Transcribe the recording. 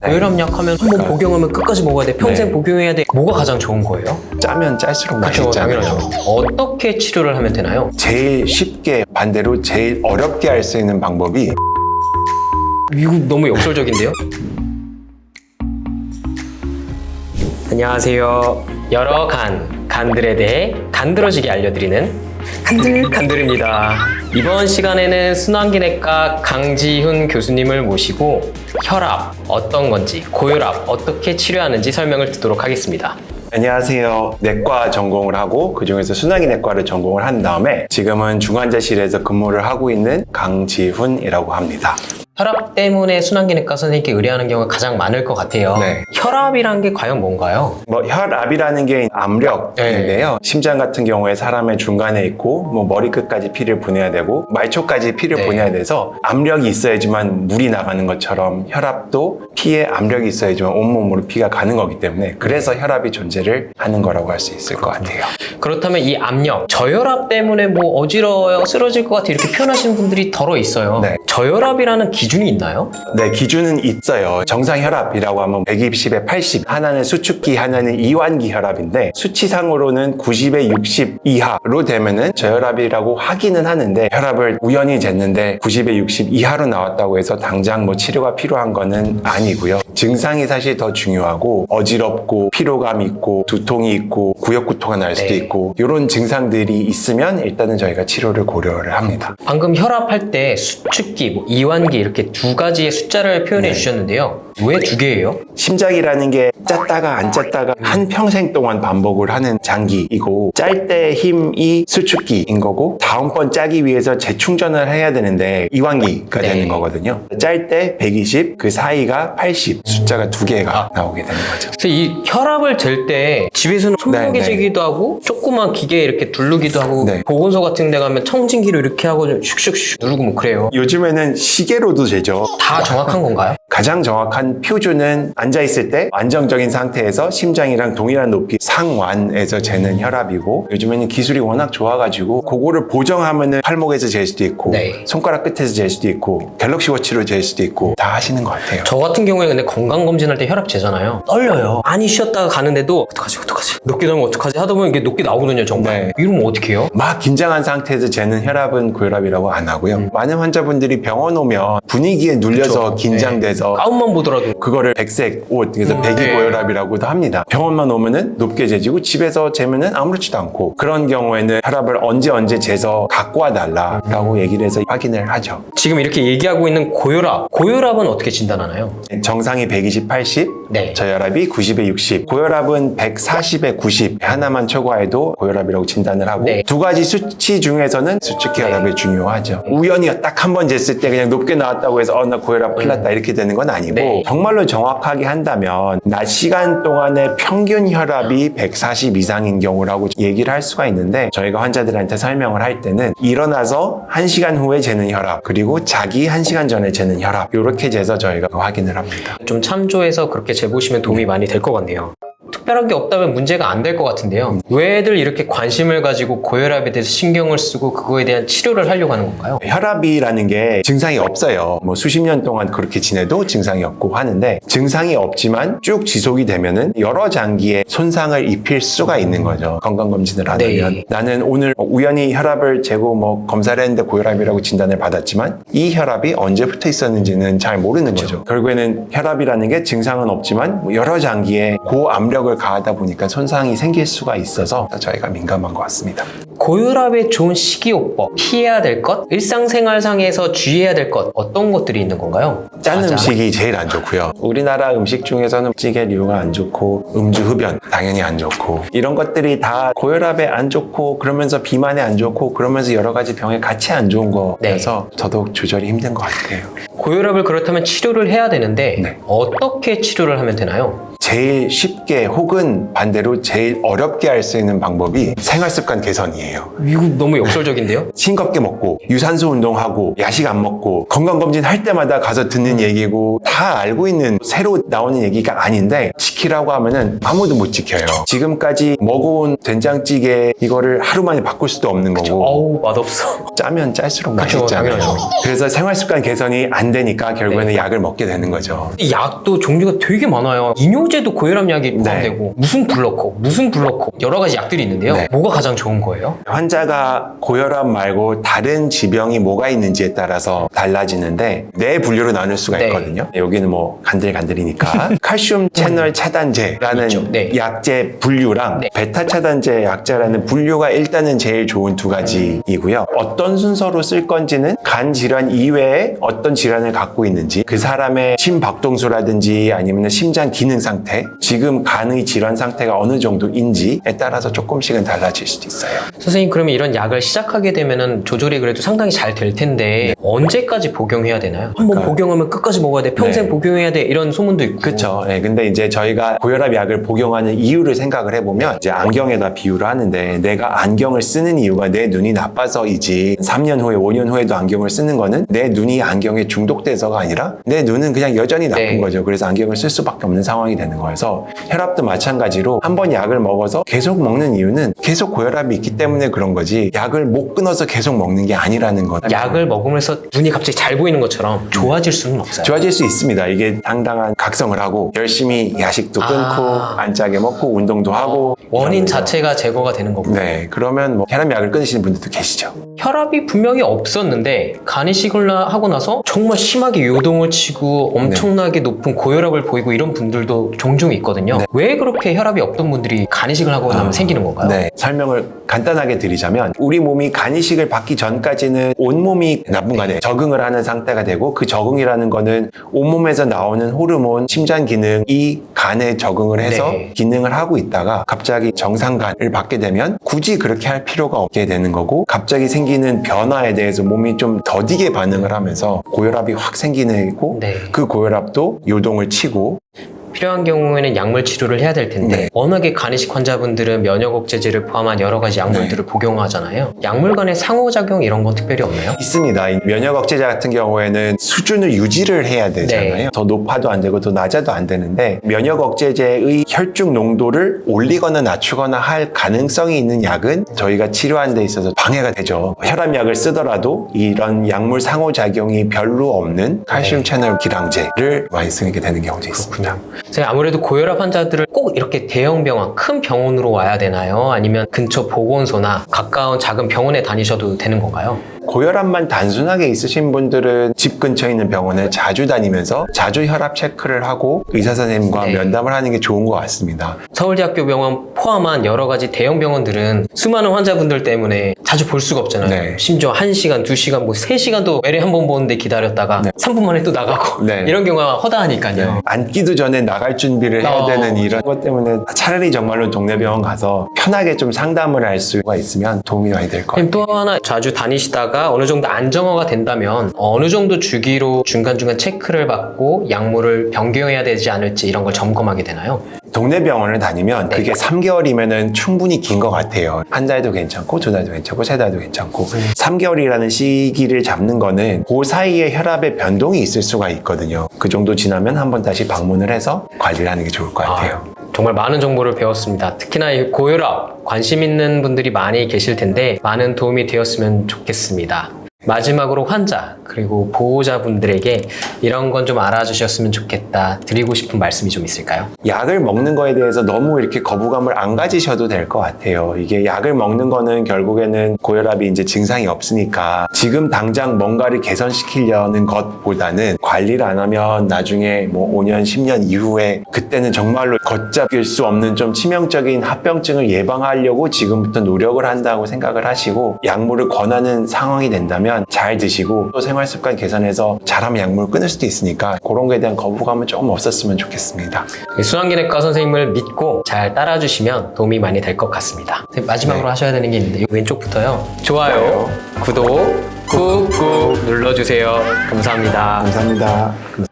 고혈압약 하면 한번 복용하면 끝까지 먹어야 돼. 평생 네. 복용해야 돼. 뭐가 가장 좋은 거예요? 짜면 짤수록 그렇죠, 맛있잖아요. 당연하죠. 어떻게 치료를 하면 되나요? 제일 쉽게 반대로 제일 어렵게 할 수 있는 방법이 이거 너무 역설적인데요? 안녕하세요. 여러 간들에 대해 간드러지게 알려드리는 간들입니다. 이번 시간에는 순환기내과 강지훈 교수님을 모시고 혈압 어떤 건지, 고혈압 어떻게 치료하는지 설명을 듣도록 하겠습니다. 안녕하세요. 내과 전공을 하고 그중에서 순환기내과를 전공을 한 다음에 지금은 중환자실에서 근무를 하고 있는 강지훈이라고 합니다. 혈압 때문에 순환기내과 선생님께 의뢰하는 경우가 가장 많을 것 같아요. 네. 혈압이란 게 과연 뭔가요? 혈압이라는 게 압력인데요. 심장 같은 경우에 사람의 중간에 있고 머리끝까지 피를 보내야 되고 말초까지 피를 네. 보내야 돼서 압력이 있어야지만 물이 나가는 것처럼 혈압도 피에 압력이 있어야지만 온몸으로 피가 가는 거기 때문에 그래서 혈압이 존재를 하는 거라고 할 수 있을 것 같아요. 그렇다면 이 압력, 저혈압 때문에 뭐 어지러워요, 쓰러질 것 같아 이렇게 표현하시는 분들이 덜어 있어요. 네. 저혈압이라는 기준이 있나요? 네, 기준은 있어요. 정상 혈압이라고 하면 120에 80, 하나는 수축기, 하나는 이완기 혈압인데 수치상으로는 90에 60 이하로 되면은 저혈압이라고 하기는 하는데 혈압을 우연히 쟀는데 90에 60 이하로 나왔다고 해서 당장 뭐 치료가 필요한 거는 아니고요. 증상이 사실 더 중요하고 어지럽고 피로감 있고 두통이 있고 구역구토가 날 수도 네. 있고 이런 증상들이 있으면 일단은 저희가 치료를 고려를 합니다. 방금 혈압할 때 수축기, 뭐 이완기 이렇게 두 가지의 숫자를 표현해 네. 주셨는데요. 왜 두 개예요? 심장이라는 게 짰다가 안 짰다가 한 평생 동안 반복을 하는 장기이고 짤 때 힘이 수축기인 거고 다음번 짜기 위해서 재충전을 해야 되는데 이완기가 네. 되는 거거든요. 짤 때 120, 그 사이가 80 숫자가 두 개가 나오게 되는 거죠. 그래서 이 혈압을 잴 때 집에서는 손목에 네, 네. 재기도 하고 조그만 기계에 이렇게 두르기도 하고 네. 보건소 같은 데 가면 청진기로 이렇게 하고 좀 슉슉슉 누르고 뭐 그래요. 요즘에는 시계로도 재죠. 다 정확한 건가요? 가장 정확한 표준은 앉아있을 때 안정적인 상태에서 심장이랑 동일한 높이 상완에서 재는 혈압이고 요즘에는 기술이 워낙 좋아가지고 그거를 보정하면은 팔목에서 잴 수도 있고 네. 손가락 끝에서 잴 수도 있고 갤럭시 워치로 잴 수도 있고 다 하시는 것 같아요. 저 같은 경우에 근데 건강검진할 때 혈압 재잖아요. 떨려요. 많이 쉬었다가 가는데도 어떡하지? 높게 나오면 어떡하지? 하다 보면 이게 높게 나오거든요, 정말. 네. 이러면 어떻게 해요? 막 긴장한 상태에서 재는 혈압은 고혈압이라고 안 하고요. 많은 환자분들이 병원 오면 분위기에 눌려서 그쵸. 긴장돼서 가운만 보더라도 그거를 백색 옷, 그래서 백이 네. 고혈압이라고도 합니다. 병원만 오면은 높게 재지고 집에서 재면은 아무렇지도 않고 그런 경우에는 혈압을 언제 재서 갖고 와달라라고 얘기를 해서 확인을 하죠. 지금 이렇게 얘기하고 있는 고혈압은 어떻게 진단하나요? 정상이 120, 80, 네. 저혈압이 90에 60, 고혈압은 140에 90 하나만 초과해도 고혈압이라고 진단을 하고 네. 두 가지 수치 중에서는 수축기 혈압이 중요하죠. 우연히 딱 한 번 쟀을 때 그냥 높게 나왔다고 해서 나 고혈압 큰일 났다 이렇게 되는 건 아니고 네. 정말로 정확하게 한다면 낮 시간 동안의 평균 혈압이 140 이상인 경우라고 얘기를 할 수가 있는데 저희가 환자들한테 설명을 할 때는 일어나서 1시간 후에 재는 혈압 그리고 자기 1시간 전에 재는 혈압 이렇게 재서 저희가 확인을 합니다. 좀 참조해서 그렇게 재보시면 도움이 많이 될 것 같네요. 특별한 게 없다면 문제가 안 될 것 같은데요. 왜들 이렇게 관심을 가지고 고혈압에 대해서 신경을 쓰고 그거에 대한 치료를 하려고 하는 건가요? 혈압이라는 게 증상이 없어요. 수십 년 동안 그렇게 지내도 증상이 없고 하는데 증상이 없지만 쭉 지속이 되면은 여러 장기에 손상을 입힐 수가 있는 거죠. 건강검진을 안 하면. 네. 나는 오늘 우연히 혈압을 재고 검사를 했는데 고혈압이라고 진단을 받았지만 이 혈압이 언제부터 있었는지는 잘 모르는 거죠. 결국에는 혈압이라는 게 증상은 없지만 여러 장기에 고압력을 가하다 보니까 손상이 생길 수가 있어서 저희가 민감한 것 같습니다. 고혈압에 좋은 식이요법, 피해야 될 것, 일상생활상에서 주의해야 될 것 어떤 것들이 있는 건가요? 짠 과자. 음식이 제일 안 좋고요. 우리나라 음식 중에서는 찌개류가 안 좋고 음주 흡연 당연히 안 좋고 이런 것들이 다 고혈압에 안 좋고 그러면서 비만에 안 좋고 그러면서 여러 가지 병에 같이 안 좋은 거여서 더더욱 조절이 힘든 것 같아요. 고혈압을 그렇다면 치료를 해야 되는데 네. 어떻게 치료를 하면 되나요? 제일 쉽게 혹은 반대로 제일 어렵게 할 수 있는 방법이 생활습관 개선이에요. 이거 너무 역설적인데요? 싱겁게 먹고 유산소 운동하고 야식 안 먹고 건강검진 할 때마다 가서 듣는 얘기고 다 알고 있는 새로 나오는 얘기가 아닌데 지키라고 하면은 아무도 못 지켜요. 지금까지 먹어온 된장찌개 이거를 하루 만에 바꿀 수도 없는 거고 어우, 맛없어. 짜면 짤수록 그쵸, 맛있잖아요. 당연하죠. 그래서 생활습관 개선이 안 되니까 결국에는 약을 먹게 되는 거죠. 이 약도 종류가 되게 많아요. 이뇨제도 고혈압 약이 포함되고 무슨 블러커 여러 가지 약들이 있는데요. 네. 뭐가 가장 좋은 거예요? 환자가 고혈압 말고 다른 지병이 뭐가 있는지에 따라서 달라지는데 네 분류로 나눌 수가 네. 있거든요. 여기는 뭐 간들간들이니까 칼슘 채널 차단제라는 있죠. 네. 약제 분류랑 네. 베타 차단제 약제라는 분류가 일단은 제일 좋은 두 가지이고요. 어떤 순서로 쓸 건지는 간 질환 이외에 어떤 질환을 갖고 있는지 그 사람의 심박동수라든지 아니면 심장 기능 상태 지금 간의 질환 상태가 어느 정도인지에 따라서 조금씩은 달라질 수도 있어요. 선생님, 그러면 이런 약을 시작하게 되면은 조절이 그래도 상당히 잘 될 텐데 언제까지 복용해야 되나요? 한번 복용하면 끝까지 먹어야 돼, 평생 네. 복용해야 돼, 이런 소문도 있고. 그렇죠. 네, 근데 이제 저희가 고혈압 약을 복용하는 이유를 생각을 해보면 이제 안경에다 비유를 하는데 내가 안경을 쓰는 이유가 내 눈이 나빠서이지 3년 후에 5년 후에도 안경을 쓰는 거는 내 눈이 안경에 중독돼서가 아니라 내 눈은 그냥 여전히 나쁜 네. 거죠. 그래서 안경을 쓸 수밖에 없는 상황이 되는 거여서 혈압도 마찬가지로 한 번 약을 먹어서 계속 먹는 이유는 계속 고혈압이 있기 때문에 그런 거지 약을 못 끊어서 계속 먹는 게 아니라는 거. 약을 먹으면서 눈이 갑자기 잘 보이는 것처럼 좋아질 수는 없어요. 좋아질 수 있습니다. 이게 당당한 각성을 하고 열심히 야식도 끊고 안 짜게 먹고 운동도 하고 원인 이러면서. 자체가 제거가 되는 거고. 네, 그러면 뭐 혈압약을 끊으시는 분들도 계시죠. 혈압이 분명히 없었는데 간이식을 하고 나서 정말 심하게 요동을 치고 엄청나게 높은 고혈압을 보이고 이런 분들도 종종 있거든요. 네. 왜 그렇게 혈압이 없던 분들이 간이식을 하고 나면 생기는 건가요? 네, 설명을 간단하게 드리자면 우리 몸이 간이식을 받기 전까지는 온몸이 나쁜 간에 적응을 하는 상태가 되고 그 적응이라는 거는 온몸에서 나오는 호르몬, 심장 기능이 간에 적응을 해서 네. 기능을 하고 있다가 갑자기 정상간을 받게 되면 굳이 그렇게 할 필요가 없게 되는 거고 갑자기 생기는 변화에 대해서 몸이 좀 더디게 반응을 하면서 고혈압이 확 생기는 거고 네. 그 고혈압도 요동을 치고 필요한 경우에는 약물 치료를 해야 될 텐데 네. 워낙에 간이식 환자분들은 면역 억제제를 포함한 여러 가지 약물들을 복용하잖아요. 약물 간의 상호작용 이런 건 특별히 없나요? 있습니다. 이 면역 억제제 같은 경우에는 수준을 유지를 해야 되잖아요. 네. 더 높아도 안 되고 더 낮아도 안 되는데 면역 억제제의 혈중 농도를 올리거나 낮추거나 할 가능성이 있는 약은 저희가 치료하는 데 있어서 방해가 되죠. 혈압약을 쓰더라도 이런 약물 상호작용이 별로 없는 칼슘 채널 기량제를 많이 쓰게 되는 경우도 있습니다. 선생님, 아무래도 고혈압 환자들을 꼭 이렇게 대형 병원, 큰 병원으로 와야 되나요? 아니면 근처 보건소나 가까운 작은 병원에 다니셔도 되는 건가요? 고혈압만 단순하게 있으신 분들은 집 근처에 있는 병원에 자주 다니면서 자주 혈압 체크를 하고 의사 선생님과 네. 면담을 하는 게 좋은 것 같습니다. 서울대학교 병원 포함한 여러 가지 대형 병원들은 수많은 환자분들 때문에 자주 볼 수가 없잖아요. 네. 심지어 1시간, 2시간, 뭐 3시간도 매일 한 번 보는데 기다렸다가 3분 만에 또 나가고 네. 이런 경우가 허다하니까요. 앉기도 전에 나갈 준비를 해야 되는 이런 것 때문에 차라리 정말로 동네 병원 가서 편하게 좀 상담을 할 수가 있으면 도움이 많이 될 것 같아요. 또 하나 자주 다니시다가 어느 정도 안정화가 된다면 어느 정도 주기로 중간중간 체크를 받고 약물을 변경해야 되지 않을지 이런 걸 점검하게 되나요? 동네 병원을 다니면 그게 3개월이면 충분히 긴 것 같아요. 한 달도 괜찮고 2달도 괜찮고 3달도 괜찮고 3개월이라는 시기를 잡는 거는 그 사이에 혈압의 변동이 있을 수가 있거든요. 그 정도 지나면 한번 다시 방문을 해서 관리를 하는 게 좋을 것 같아요. 정말 많은 정보를 배웠습니다. 특히나 이 고혈압 관심 있는 분들이 많이 계실 텐데 많은 도움이 되었으면 좋겠습니다. 마지막으로 환자 그리고 보호자분들에게 이런 건 좀 알아주셨으면 좋겠다 드리고 싶은 말씀이 좀 있을까요? 약을 먹는 거에 대해서 너무 이렇게 거부감을 안 가지셔도 될 것 같아요. 이게 약을 먹는 거는 결국에는 고혈압이 이제 증상이 없으니까 지금 당장 뭔가를 개선시키려는 것보다는 관리를 안 하면 나중에 뭐 5년, 10년 이후에 그때는 정말로 걷잡을 수 없는 좀 치명적인 합병증을 예방하려고 지금부터 노력을 한다고 생각을 하시고 약물을 권하는 상황이 된다면 잘 드시고 또 생활습관 개선해서 잘하면 약물을 끊을 수도 있으니까 그런 거에 대한 거부감은 조금 없었으면 좋겠습니다. 순환기내과 선생님을 믿고 잘 따라주시면 도움이 많이 될 것 같습니다. 선생님, 마지막으로 하셔야 되는 게 있는데 왼쪽부터요. 좋아요, 구독 꾹꾹 눌러주세요. 감사합니다. 감사합니다.